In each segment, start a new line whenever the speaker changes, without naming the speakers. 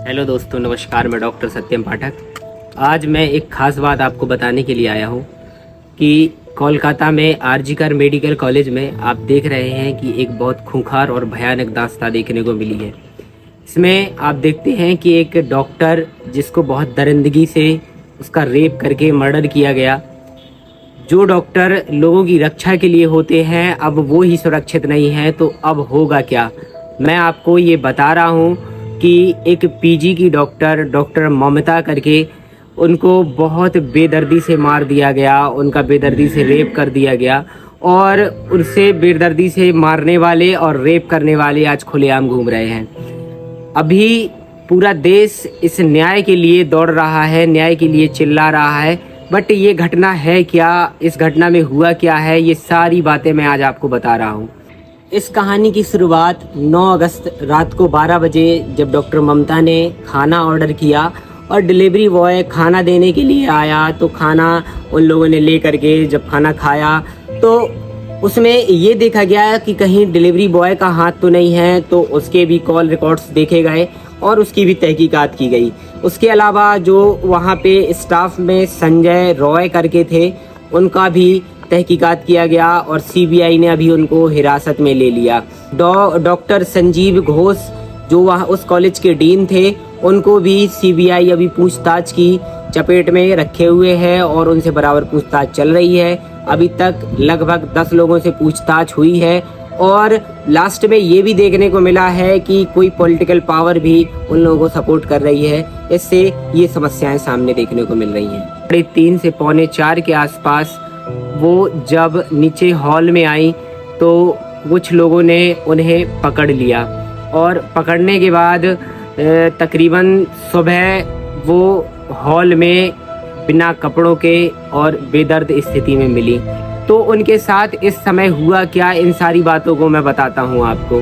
Hello दोस्तों, नमस्कार। मैं डॉक्टर सत्यम पाठक। आज मैं एक ख़ास बात आपको बताने के लिए आया हूँ कि कोलकाता में आरजीकर मेडिकल कॉलेज में आप देख रहे हैं कि एक बहुत खूंखार और भयानक दास्तां देखने को मिली है। इसमें आप देखते हैं कि एक डॉक्टर जिसको बहुत दरिंदगी से उसका रेप करके मर्डर किया गया। जो डॉक्टर लोगों की रक्षा के लिए होते हैं, अब वो ही सुरक्षित नहीं है, तो अब होगा क्या? मैं आपको ये बता रहा हूँ कि एक पीजी की डॉक्टर ममता करके, उनको बहुत बेदर्दी से मार दिया गया, उनका बेदर्दी से रेप कर दिया गया और उनसे बेदर्दी से मारने वाले और रेप करने वाले आज खुलेआम घूम रहे हैं। अभी पूरा देश इस न्याय के लिए दौड़ रहा है, न्याय के लिए चिल्ला रहा है। बट ये घटना है क्या, इस घटना में हुआ क्या है, ये सारी बातें मैं आज आपको बता रहा हूँ। इस कहानी की शुरुआत 9 अगस्त रात को 12 बजे जब डॉक्टर ममता ने खाना ऑर्डर किया और डिलीवरी बॉय खाना देने के लिए आया, तो खाना उन लोगों ने ले करके जब खाना खाया तो उसमें ये देखा गया कि कहीं डिलीवरी बॉय का हाथ तो नहीं है, तो उसके भी कॉल रिकॉर्ड्स देखे गए और उसकी भी तहकीकात की गई। उसके अलावा जो वहाँ पे स्टाफ में संजय रॉय करके थे, उनका भी तहकीकात किया गया और सीबीआई ने अभी उनको हिरासत में ले लिया। डॉक्टर संजीव घोष जो वहाँ उस कॉलेज के डीन थे, उनको भी सीबीआई अभी पूछताछ की चपेट में रखे हुए है और उनसे बराबर पूछताछ चल रही है। अभी तक लगभग 10 लोगों से पूछताछ हुई है और लास्ट में ये भी देखने को मिला है कि कोई पॉलिटिकल पावर भी उन लोगों को सपोर्ट कर रही है। इससे ये समस्याएं सामने देखने को मिल रही हैं। 3 से पौने 4 के आसपास वो जब नीचे हॉल में आई तो कुछ लोगों ने उन्हें पकड़ लिया और पकड़ने के बाद तकरीबन सुबह वो हॉल में बिना कपड़ों के और बेदर्द स्थिति में मिली। तो उनके साथ इस समय हुआ क्या, इन सारी बातों को मैं बताता हूँ आपको।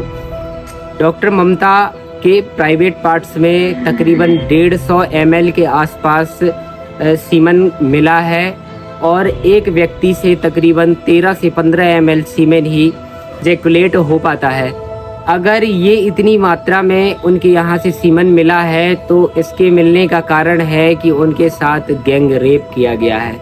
डॉक्टर ममता के प्राइवेट पार्ट्स में तकरीबन 150 ml के आसपास सीमेन मिला है और एक व्यक्ति से तकरीबन 13 से 15 ml सीमेन ही जैकुलेट हो पाता है। अगर ये इतनी मात्रा में उनके यहाँ से सीमेन मिला है तो इसके मिलने का कारण है कि उनके साथ गैंग रेप किया गया है।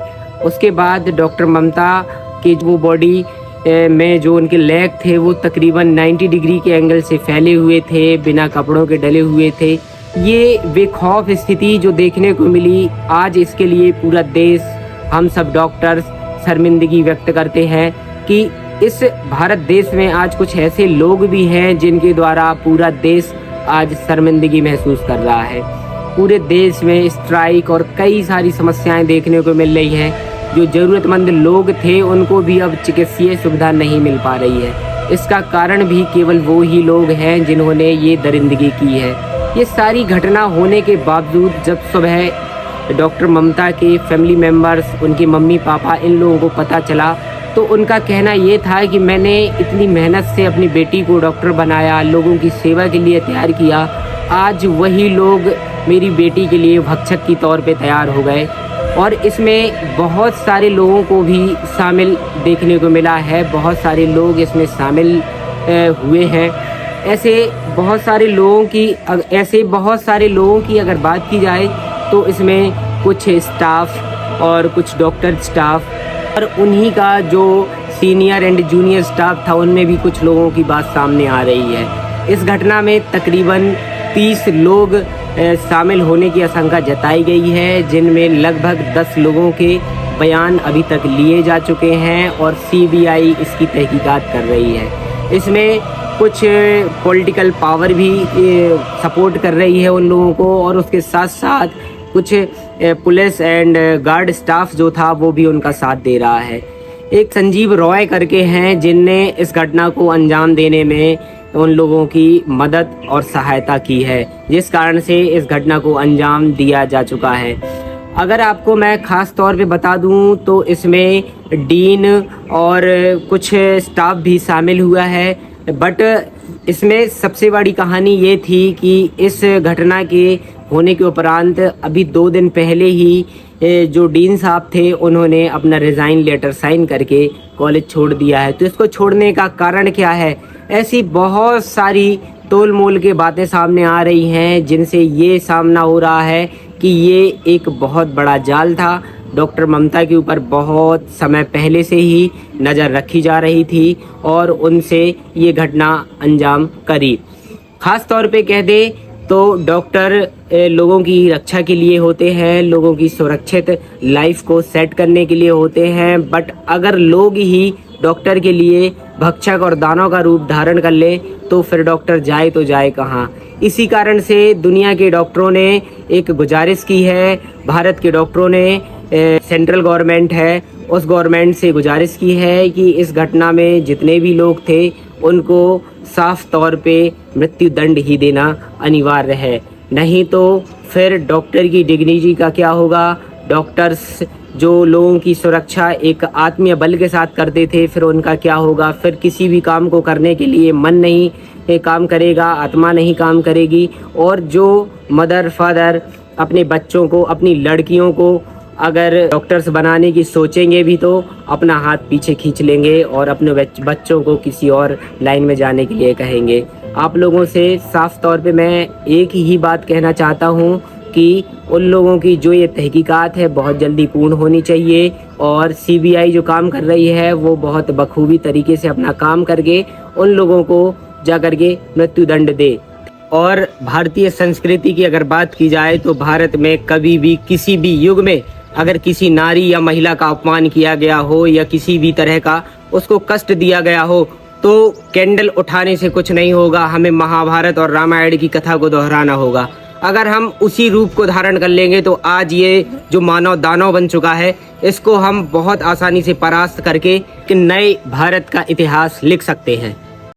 उसके बाद डॉक्टर ममता कि वो बॉडी में जो उनके लेग थे वो तकरीबन 90 डिग्री के एंगल से फैले हुए थे, बिना कपड़ों के डले हुए थे। ये बेखौफ स्थिति जो देखने को मिली, आज इसके लिए पूरा देश, हम सब डॉक्टर्स शर्मिंदगी व्यक्त करते हैं कि इस भारत देश में आज कुछ ऐसे लोग भी हैं जिनके द्वारा पूरा देश आज शर्मिंदगी महसूस कर रहा है। पूरे देश में स्ट्राइक और कई सारी समस्याएं देखने को मिल रही हैं। जो ज़रूरतमंद लोग थे उनको भी अब चिकित्सीय सुविधा नहीं मिल पा रही है। इसका कारण भी केवल वो ही लोग हैं जिन्होंने ये दरिंदगी की है। ये सारी घटना होने के बावजूद जब सुबह डॉक्टर ममता के फैमिली मेम्बर्स, उनके मम्मी पापा, इन लोगों को पता चला तो उनका कहना ये था कि मैंने इतनी मेहनत से अपनी बेटी को डॉक्टर बनाया, लोगों की सेवा के लिए तैयार किया, आज वही लोग मेरी बेटी के लिए भक्षक के तौर पे तैयार हो गए। और इसमें बहुत सारे लोगों को भी शामिल देखने को मिला है, बहुत सारे लोग इसमें शामिल हुए हैं। ऐसे बहुत सारे लोगों की अगर बात की जाए तो इसमें कुछ स्टाफ और कुछ डॉक्टर स्टाफ और उन्हीं का जो सीनियर एंड जूनियर स्टाफ था, उनमें भी कुछ लोगों की बात सामने आ रही है। इस घटना में तकरीबन 30 लोग शामिल होने की आशंका जताई गई है, जिनमें लगभग 10 लोगों के बयान अभी तक लिए जा चुके हैं और सीबीआई इसकी तहकीकात कर रही है। इसमें कुछ पॉलिटिकल पावर भी सपोर्ट कर रही है उन लोगों को और उसके साथ साथ कुछ पुलिस एंड गार्ड स्टाफ जो था वो भी उनका साथ दे रहा है। एक संजीव रॉय करके हैं जिनने इस घटना को अंजाम देने में उन लोगों की मदद और सहायता की है, जिस कारण से इस घटना को अंजाम दिया जा चुका है। अगर आपको मैं ख़ास तौर पे बता दूं तो इसमें डीन और कुछ स्टाफ भी शामिल हुआ है। बट इसमें सबसे बड़ी कहानी ये थी कि इस घटना के होने के उपरांत अभी 2 दिन पहले ही जो डीन साहब थे उन्होंने अपना रिज़ाइन लेटर साइन करके कॉलेज छोड़ दिया है। तो इसको छोड़ने का कारण क्या है? ऐसी बहुत सारी तोल मोल के बातें सामने आ रही हैं, जिनसे ये सामना हो रहा है कि ये एक बहुत बड़ा जाल था। डॉक्टर ममता के ऊपर बहुत समय पहले से ही नज़र रखी जा रही थी और उनसे ये घटना अंजाम करी। ख़ास तौर पे कह दे तो डॉक्टर लोगों की रक्षा के लिए होते हैं, लोगों की सुरक्षित लाइफ को सेट करने के लिए होते हैं। बट अगर लोग ही डॉक्टर के लिए भक्षक और दानव का रूप धारण कर ले तो फिर डॉक्टर जाए तो जाए कहाँ। इसी कारण से दुनिया के डॉक्टरों ने एक गुजारिश की है, भारत के डॉक्टरों ने सेंट्रल गवर्नमेंट है उस गवर्नमेंट से गुजारिश की है कि इस घटना में जितने भी लोग थे उनको साफ तौर पे मृत्यु दंड ही देना अनिवार्य है। नहीं तो फिर डॉक्टर की डिग्निटी का क्या होगा। डॉक्टर्स जो लोगों की सुरक्षा एक आत्मीय बल के साथ करते थे, फिर उनका क्या होगा। फिर किसी भी काम को करने के लिए मन नहीं काम करेगा, आत्मा नहीं काम करेगी। और जो मदर फादर अपने बच्चों को, अपनी लड़कियों को अगर डॉक्टर्स बनाने की सोचेंगे भी तो अपना हाथ पीछे खींच लेंगे और अपने बच्चों को किसी और लाइन में जाने के लिए कहेंगे। आप लोगों से साफ तौर पे मैं एक ही बात कहना चाहता हूँ कि उन लोगों की जो ये तहकीकात है बहुत जल्दी पूर्ण होनी चाहिए और सीबीआई जो काम कर रही है वो बहुत बखूबी तरीके से अपना काम करके उन लोगों को जा करके मृत्यु दंड दे। और भारतीय संस्कृति की अगर बात की जाए तो भारत में कभी भी किसी भी युग में अगर किसी नारी या महिला का अपमान किया गया हो या किसी भी तरह का उसको कष्ट दिया गया हो तो कैंडल उठाने से कुछ नहीं होगा। हमें महाभारत और रामायण की कथा को दोहराना होगा। अगर हम उसी रूप को धारण कर लेंगे तो आज ये जो मानव दानव बन चुका है इसको हम बहुत आसानी से परास्त करके नए भारत का इतिहास लिख सकते हैं।